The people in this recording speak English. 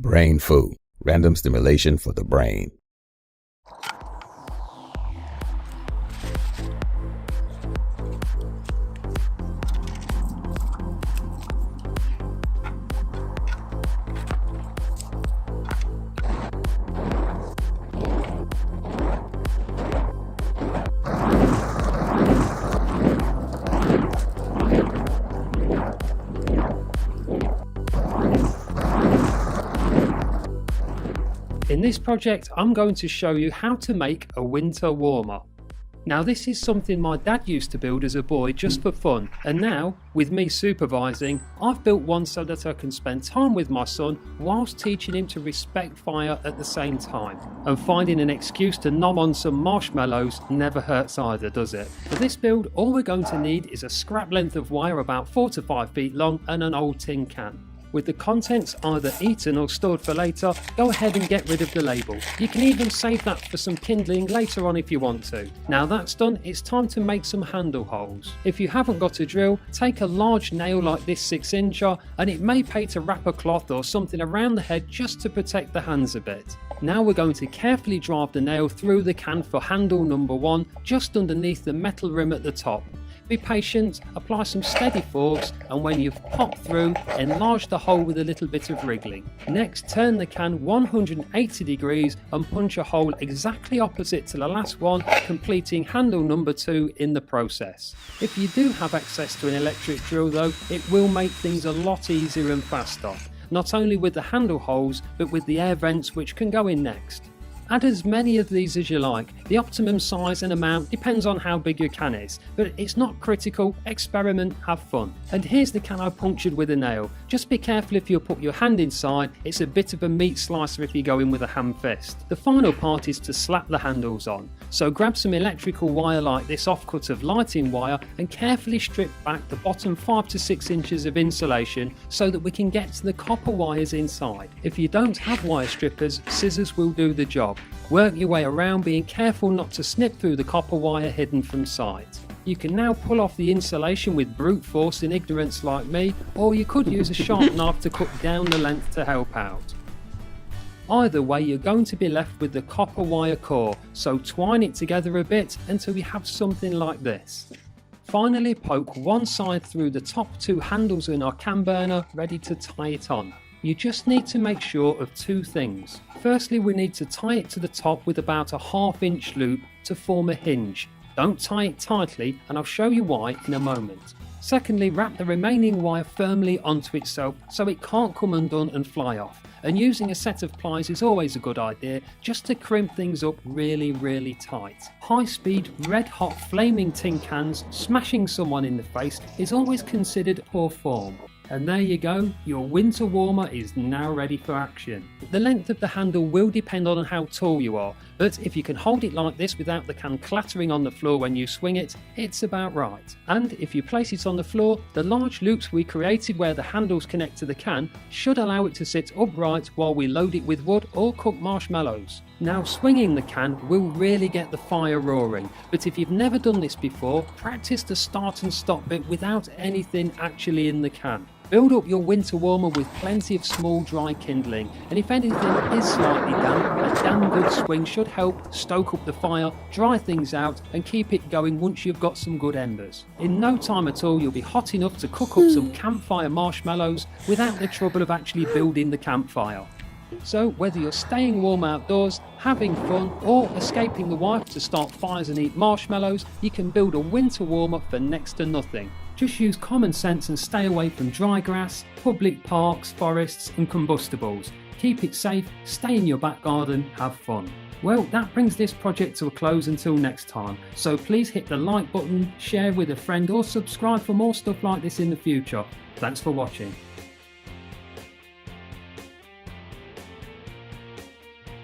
Brain food, random stimulation for the brain. In this project, I'm going to show you how to make a winter warmer. Now this is something my dad used to build as a boy just for fun, and now, with me supervising, I've built one so that I can spend time with my son whilst teaching him to respect fire at the same time. And finding an excuse to nom on some marshmallows never hurts either, does it? For this build, all we're going to need is a scrap length of wire about 4 to 5 feet long and an old tin can. With the contents either eaten or stored for later, go ahead and get rid of the label. You can even save that for some kindling later on if you want to. Now that's done, it's time to make some handle holes. If you haven't got a drill, take a large nail like this 6-incher, and it may pay to wrap a cloth or something around the head just to protect the hands a bit. Now we're going to carefully drive the nail through the can for handle number 1, just underneath the metal rim at the top. Be patient, apply some steady force, and when you've popped through, enlarge the hole with a little bit of wriggling. Next, turn the can 180 degrees and punch a hole exactly opposite to the last one, completing handle number 2 in the process. If you do have access to an electric drill though, it will make things a lot easier and faster, not only with the handle holes, but with the air vents which can go in next. Add as many of these as you like. The optimum size and amount depends on how big your can is, but it's not critical. Experiment, have fun. And here's the can I punctured with a nail. Just be careful if you put your hand inside, it's a bit of a meat slicer if you go in with a ham fist. The final part is to slap the handles on. So grab some electrical wire like this offcut of lighting wire and carefully strip back the bottom 5 to 6 inches of insulation so that we can get to the copper wires inside. If you don't have wire strippers, scissors will do the job. Work your way around, being careful not to snip through the copper wire hidden from sight. You can now pull off the insulation with brute force in ignorance like me, or you could use a sharp knife to cut down the length to help out. Either way, you're going to be left with the copper wire core, so twine it together a bit until we have something like this. Finally, poke one side through the top 2 handles in our can burner, ready to tie it on. You just need to make sure of 2 things. Firstly, we need to tie it to the top with about a 1/2 inch loop to form a hinge. Don't tie it tightly, and I'll show you why in a moment. Secondly, wrap the remaining wire firmly onto itself so it can't come undone and fly off. And using a set of pliers is always a good idea, just to crimp things up really tight. High speed, red hot flaming tin cans smashing someone in the face is always considered poor form. And there you go, your winter warmer is now ready for action. The length of the handle will depend on how tall you are, but if you can hold it like this without the can clattering on the floor when you swing it, it's about right. And if you place it on the floor, the large loops we created where the handles connect to the can should allow it to sit upright while we load it with wood or cook marshmallows. Now swinging the can will really get the fire roaring, but if you've never done this before, practice the start and stop bit without anything actually in the can. Build up your winter warmer with plenty of small dry kindling, and if anything is slightly damp, a damn good swing should help stoke up the fire, dry things out and keep it going once you've got some good embers. In no time at all you'll be hot enough to cook up some campfire marshmallows without the trouble of actually building the campfire. So whether you're staying warm outdoors, having fun or escaping the wife to start fires and eat marshmallows, you can build a winter warmer for next to nothing. Just use common sense and stay away from dry grass, public parks, forests and combustibles. Keep it safe, stay in your back garden, have fun. Well, that brings this project to a close until next time, so please hit the like button, share with a friend or subscribe for more stuff like this in the future. Thanks for watching.